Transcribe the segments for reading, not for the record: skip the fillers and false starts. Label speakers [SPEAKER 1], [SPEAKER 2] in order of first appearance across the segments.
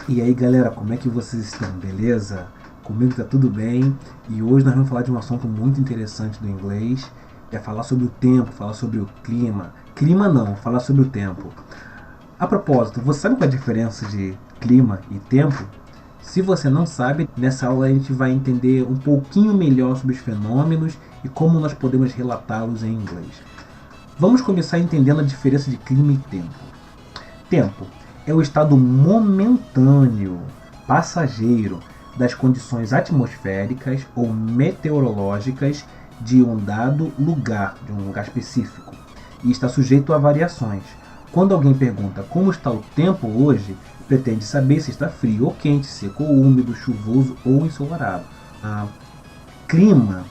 [SPEAKER 1] E aí galera, como é que vocês estão? Beleza? Comigo tá tudo bem e hoje nós vamos falar de um assunto muito interessante do inglês. É falar sobre o tempo, falar sobre o clima. Clima não, falar sobre o tempo. A propósito, você sabe qual é a diferença de clima e tempo? Se você não sabe, nessa aula a gente vai entender um pouquinho melhor sobre os fenômenos e como nós podemos relatá-los em inglês. Vamos começar entendendo a diferença de clima e tempo. Tempo é o estado momentâneo, passageiro, das condições atmosféricas ou meteorológicas de um dado lugar, de um lugar específico, e está sujeito a variações. Quando alguém pergunta como está o tempo hoje, pretende saber se está frio ou quente, seco ou úmido, chuvoso ou ensolarado. Clima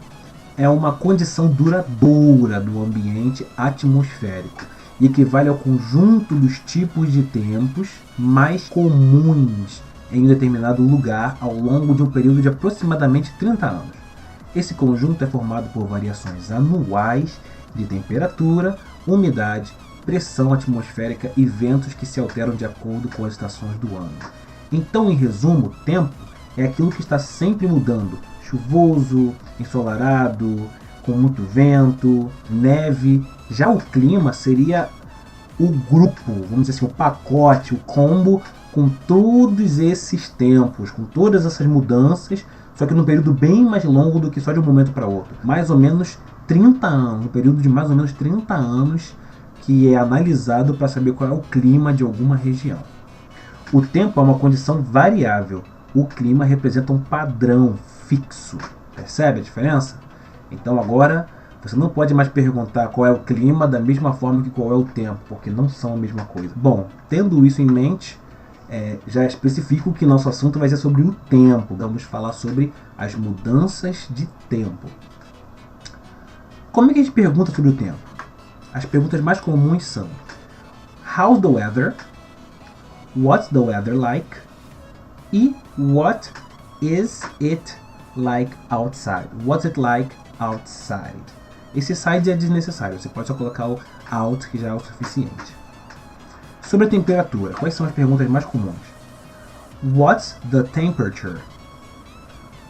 [SPEAKER 1] é uma condição duradoura do ambiente atmosférico e equivale ao conjunto dos tipos de tempos mais comuns em um determinado lugar ao longo de um período de aproximadamente 30 anos. Esse conjunto é formado por variações anuais de temperatura, umidade, pressão atmosférica e ventos que se alteram de acordo com as estações do ano. Então, em resumo, tempo é aquilo que está sempre mudando: chuvoso, ensolarado, com muito vento, neve. Já o clima seria o grupo, vamos dizer assim, o pacote, o combo com todos esses tempos, com todas essas mudanças, só que num período bem mais longo do que só de um momento para outro. Mais ou menos 30 anos, um período de mais ou menos 30 anos que é analisado para saber qual é o clima de alguma região. O tempo é uma condição variável. O clima representa um padrão fixo. Percebe a diferença? Então agora você não pode mais perguntar qual é o clima da mesma forma que qual é o tempo, porque não são a mesma coisa. Bom, tendo isso em mente, já especifico que nosso assunto vai ser sobre o tempo. Vamos falar sobre as mudanças de tempo. Como é que a gente pergunta sobre o tempo? As perguntas mais comuns são: How's the weather? What's the weather like? E what is it like outside? What's it like outside? Esse side é desnecessário, você pode só colocar o out, que já é o suficiente. Sobre a temperatura, quais são as perguntas mais comuns? What's the temperature?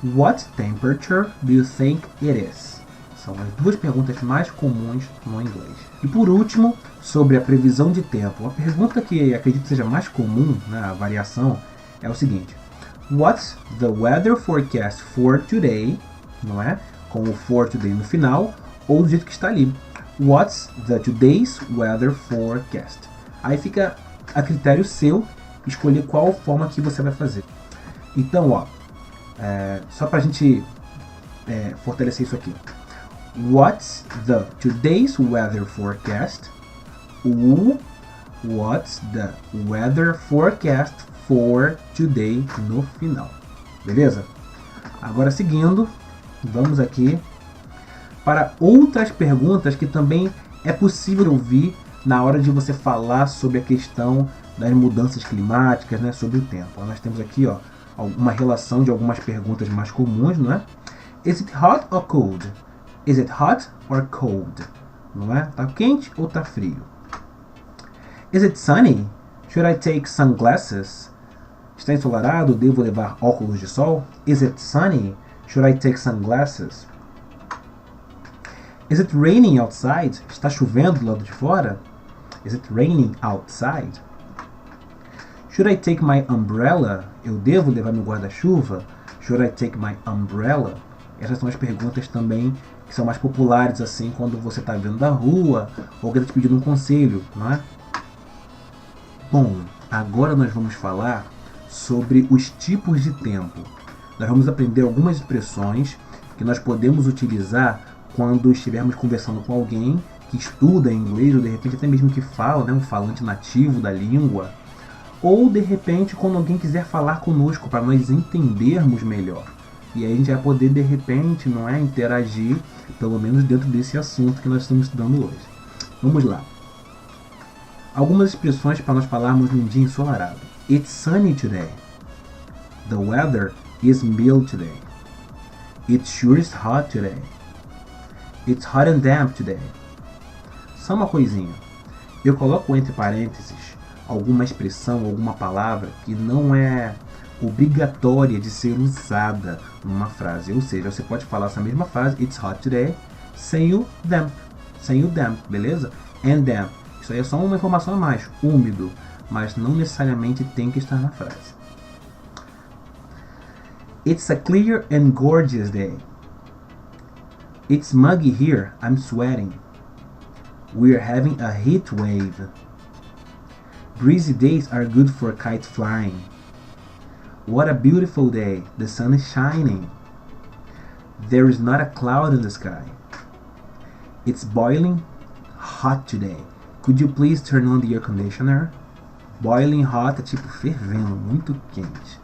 [SPEAKER 1] What temperature do you think it is? São as duas perguntas mais comuns no inglês. E por último, sobre a previsão de tempo. Uma pergunta que acredito seja mais comum, né, a variação, é o seguinte: What's the weather forecast for today? Não é? Com o for today no final, ou do jeito que está ali. What's the today's weather forecast? Aí fica a critério seu escolher qual forma que você vai fazer. Então, só para a gente fortalecer isso aqui. What's the today's weather forecast? What's the weather forecast for today no final. Beleza? Agora seguindo, vamos aqui para outras perguntas que também é possível ouvir na hora de você falar sobre a questão das mudanças climáticas, né, sobre o tempo. Nós temos aqui uma relação de algumas perguntas mais comuns, não é? Is it hot or cold? Is it hot or cold? Não é? Tá quente ou tá frio? Is it sunny? Should I take sunglasses? Está ensolarado? Devo levar óculos de sol? Is it sunny? Should I take sunglasses? Is it raining outside? Está chovendo do lado de fora? Is it raining outside? Should I take my umbrella? Eu devo levar meu guarda-chuva? Should I take my umbrella? Essas são as perguntas também que são mais populares assim quando você está vendo da rua ou alguém está te pedindo um conselho, não é? Bom, agora nós vamos falar sobre os tipos de tempo. Nós vamos aprender algumas expressões que nós podemos utilizar quando estivermos conversando com alguém que estuda inglês ou de repente até mesmo que fala, né, um falante nativo da língua, ou de repente quando alguém quiser falar conosco para nós entendermos melhor. E aí a gente vai poder de repente, não é, interagir, pelo menos dentro desse assunto que nós estamos estudando hoje. Vamos lá. Algumas expressões para nós falarmos num dia ensolarado. It's sunny today. The weather is mild today. It sure is hot today. It's hot and damp today. Só uma coisinha. Eu coloco entre parênteses alguma expressão, alguma palavra que não é obrigatória de ser usada numa frase. Ou seja, você pode falar essa mesma frase, it's hot today, sem o damp, beleza? And damp. Isso aí é só uma informação a mais, úmido, mas não necessariamente tem que estar na frase. It's a clear and gorgeous day. It's muggy here, I'm sweating. We're having a heat wave. Breezy days are good for kite flying. What a beautiful day, the sun is shining. There is not a cloud in the sky. It's boiling hot today. Could you please turn on the air conditioner? Boiling hot é tipo fervendo, muito quente.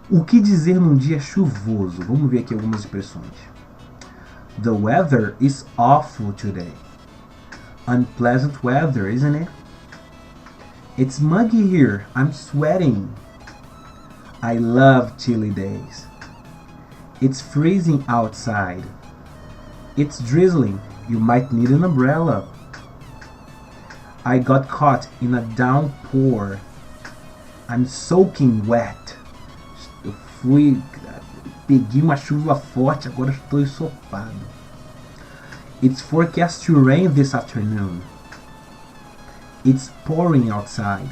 [SPEAKER 1] O que dizer num dia chuvoso? Vamos ver aqui algumas expressões. The weather is awful today. Unpleasant weather, isn't it? It's muggy here. I'm sweating. I love chilly days. It's freezing outside. It's drizzling. You might need an umbrella. I got caught in a downpour. I'm soaking wet. Eu peguei uma chuva forte, agora estou ensopado. It's forecast to rain this afternoon. It's pouring outside.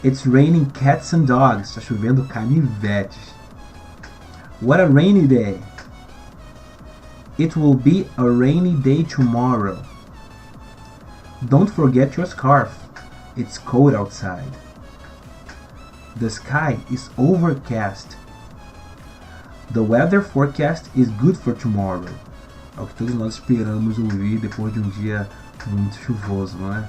[SPEAKER 1] It's raining cats and dogs. Está chovendo canivetes. What a rainy day. It will be a rainy day tomorrow. Don't forget your scarf. It's cold outside. The sky is overcast. The weather forecast is good for tomorrow. É o que todos nós esperamos ouvir depois de um dia muito chuvoso, não é?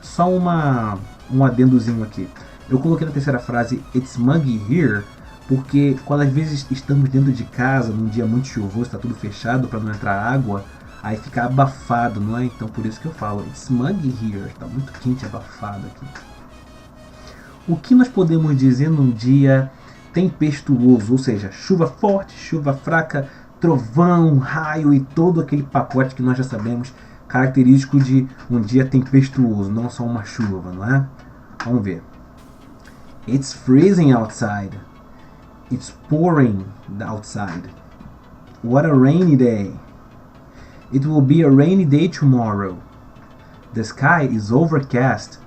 [SPEAKER 1] Só um adendozinho aqui. Eu coloquei na terceira frase It's muggy here porque quando às vezes estamos dentro de casa num dia muito chuvoso, está tudo fechado para não entrar água, aí fica abafado, não é? Então por isso que eu falo It's muggy here, está muito quente, abafado aqui. O que nós podemos dizer num dia tempestuoso, ou seja, chuva forte, chuva fraca, trovão, raio e todo aquele pacote que nós já sabemos característico de um dia tempestuoso, não só uma chuva, não é? Vamos ver. It's freezing outside. It's pouring outside. What a rainy day. It will be a rainy day tomorrow. The sky is overcast.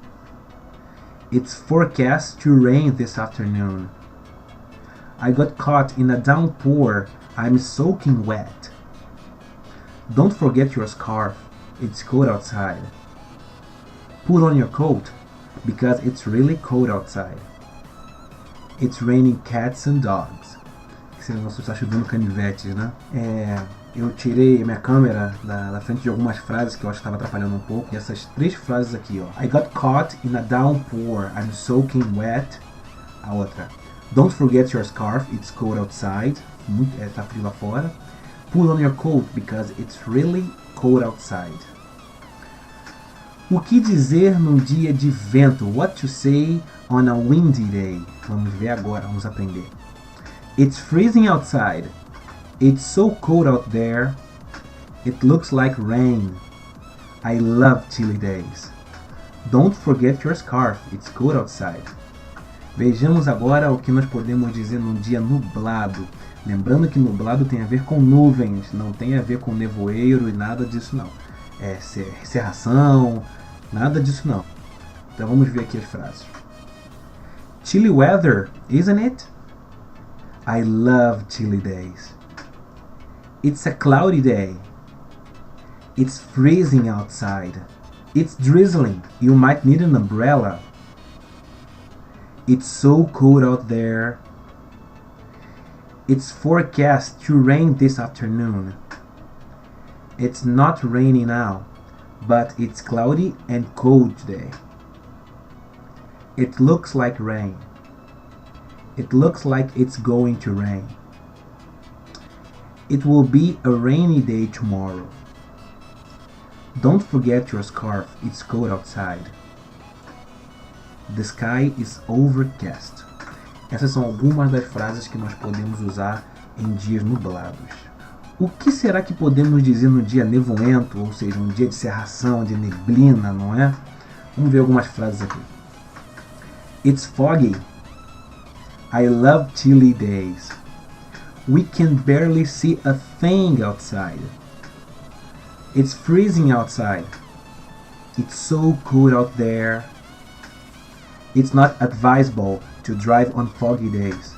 [SPEAKER 1] It's forecast to rain this afternoon. I got caught in a downpour. I'm soaking wet. Don't forget your scarf. It's cold outside. Put on your coat because it's really cold outside. It's raining cats and dogs. Esse negócio está chovendo canivetes, né? Eu tirei minha câmera da frente de algumas frases que eu acho que estava atrapalhando um pouco. E essas 3 frases aqui, ó. I got caught in a downpour. I'm soaking wet. A outra. Don't forget your scarf. It's cold outside. Tá frio lá fora. Put on your coat because it's really cold outside. O que dizer num dia de vento? What to say on a windy day? Vamos ver agora, vamos aprender. It's freezing outside. It's so cold out there. It looks like rain. I love chilly days. Don't forget your scarf. It's cold outside. Vejamos agora o que nós podemos dizer num dia nublado. Lembrando que nublado tem a ver com nuvens, não tem a ver com nevoeiro e nada disso não. Cerração, nada disso não. Então vamos ver aqui as frases. Chilly weather, isn't it? I love chilly days. It's a cloudy day. It's freezing outside. It's drizzling. You might need an umbrella. It's so cold out there. It's forecast to rain this afternoon. It's not raining now, but it's cloudy and cold today. It looks like rain. It looks like it's going to rain. It will be a rainy day tomorrow. Don't forget your scarf. It's cold outside. The sky is overcast. Essas são algumas das frases que nós podemos usar em dias nublados. O que será que podemos dizer no dia nevoento, ou seja, um dia de cerração, de neblina, não é? Vamos ver algumas frases aqui. It's foggy. I love chilly days. We can barely see a thing outside. It's freezing outside. It's so cold out there. It's not advisable to drive on foggy days.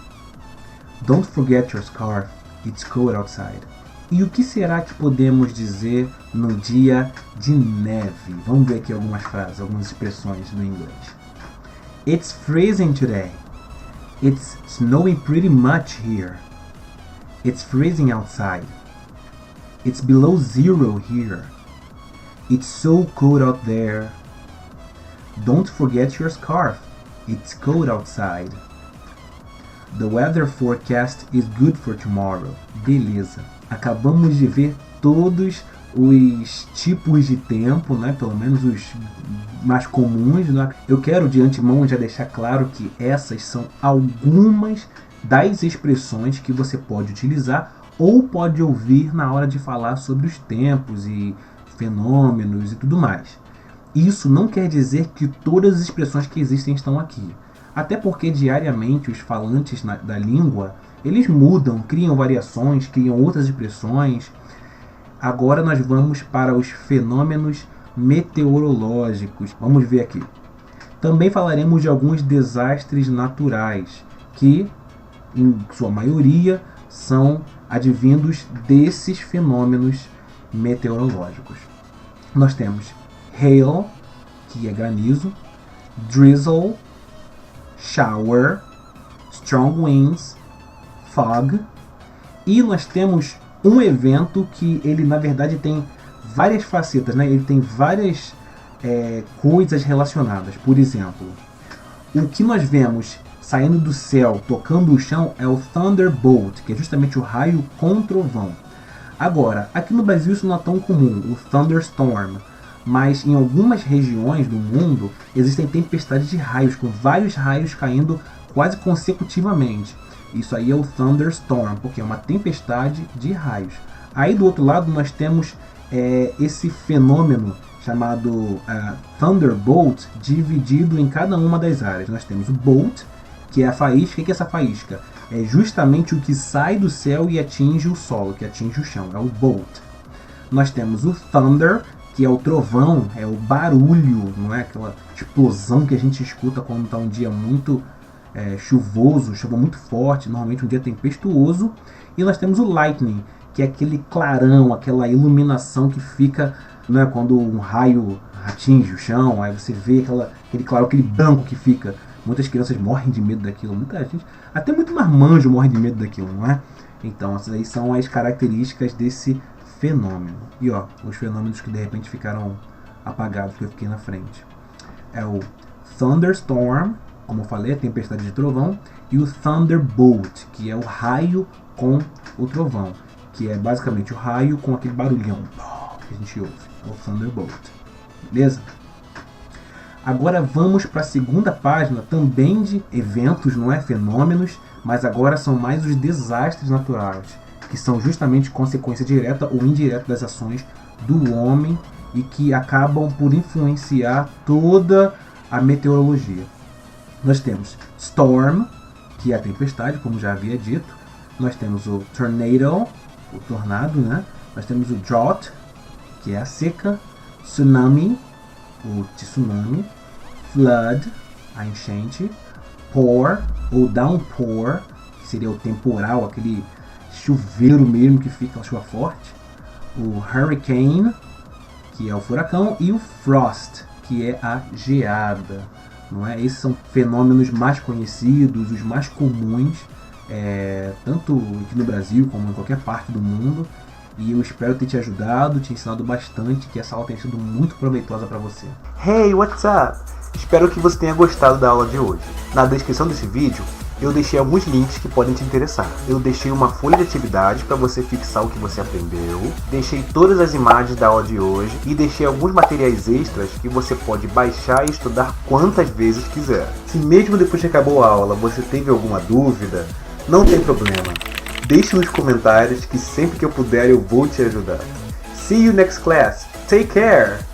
[SPEAKER 1] Don't forget your scarf. It's cold outside. E o que será que podemos dizer no dia de neve? Vamos ver aqui algumas frases, algumas expressões no inglês. It's freezing today. It's snowing pretty much here. It's freezing outside. It's below zero here. It's so cold out there. Don't forget your scarf. It's cold outside. The weather forecast is good for tomorrow. Beleza. Acabamos de ver todos os tipos de tempo, né? Pelo menos os mais comuns, né? Eu quero de antemão já deixar claro que essas são algumas das expressões que você pode utilizar ou pode ouvir na hora de falar sobre os tempos e fenômenos e tudo mais. Isso não quer dizer que todas as expressões que existem estão aqui. Até porque diariamente os falantes da língua, eles mudam, criam variações, criam outras expressões. Agora nós vamos para os fenômenos meteorológicos. Vamos ver aqui. Também falaremos de alguns desastres naturais, que, em sua maioria, são advindos desses fenômenos meteorológicos. Nós temos hail, que é granizo, drizzle, shower, strong winds, fog, e nós temos um evento que ele na verdade tem várias facetas, né? Ele tem várias coisas relacionadas. Por exemplo, o que nós vemos saindo do céu, tocando o chão, é o thunderbolt, que é justamente o raio com trovão. Agora, aqui no Brasil isso não é tão comum, o thunderstorm, mas em algumas regiões do mundo existem tempestades de raios, com vários raios caindo quase consecutivamente. Isso aí é o thunderstorm, porque é uma tempestade de raios. Aí do outro lado nós temos esse fenômeno chamado thunderbolt, dividido em cada uma das áreas. Nós temos o bolt, que é a faísca. O que é essa faísca? É justamente o que sai do céu e atinge o solo, que atinge o chão, é o bolt. Nós temos o thunder, que é o trovão, é o barulho, não é aquela explosão que a gente escuta quando está um dia muito chuvoso, chuva muito forte, normalmente um dia tempestuoso. E nós temos o lightning, que é aquele clarão, aquela iluminação que fica, né, quando um raio atinge o chão, aí você vê aquele clarão, aquele branco que fica. Muitas crianças morrem de medo daquilo, muita gente, até muito marmanjo morre de medo daquilo, não é? Então essas aí são as características desse fenômeno. E ó, os fenômenos que de repente ficaram apagados, que eu fiquei na frente. É o thunderstorm, como eu falei, a tempestade de trovão, e o thunderbolt, que é o raio com o trovão, que é basicamente o raio com aquele barulhão que a gente ouve, é o thunderbolt. Beleza? Agora vamos para a segunda página, também de eventos, não é? Fenômenos, mas agora são mais os desastres naturais, que são justamente consequência direta ou indireta das ações do homem e que acabam por influenciar toda a meteorologia. Nós temos storm, que é a tempestade, como já havia dito. Nós temos o tornado, o tornado, né? Nós temos o drought, que é a seca. Tsunami, o tsunami. Flood, a enchente. Pour, ou downpour, que seria o temporal, aquele chuveiro mesmo que fica a chuva forte. O hurricane, que é o furacão. E o frost, que é a geada. Não é? Esses são fenômenos mais conhecidos, os mais comuns, tanto aqui no Brasil como em qualquer parte do mundo. E eu espero ter te ajudado, te ensinado bastante, que essa aula tenha sido muito proveitosa para você. Hey, what's up? Espero que você tenha gostado da aula de hoje. Na descrição desse vídeo eu deixei alguns links que podem te interessar. Eu deixei uma folha de atividades para você fixar o que você aprendeu, deixei todas as imagens da aula de hoje e deixei alguns materiais extras que você pode baixar e estudar quantas vezes quiser. Se mesmo depois que acabou a aula você teve alguma dúvida, não tem problema. deixe nos comentários que sempre que eu puder eu vou te ajudar. See you next class. Take care!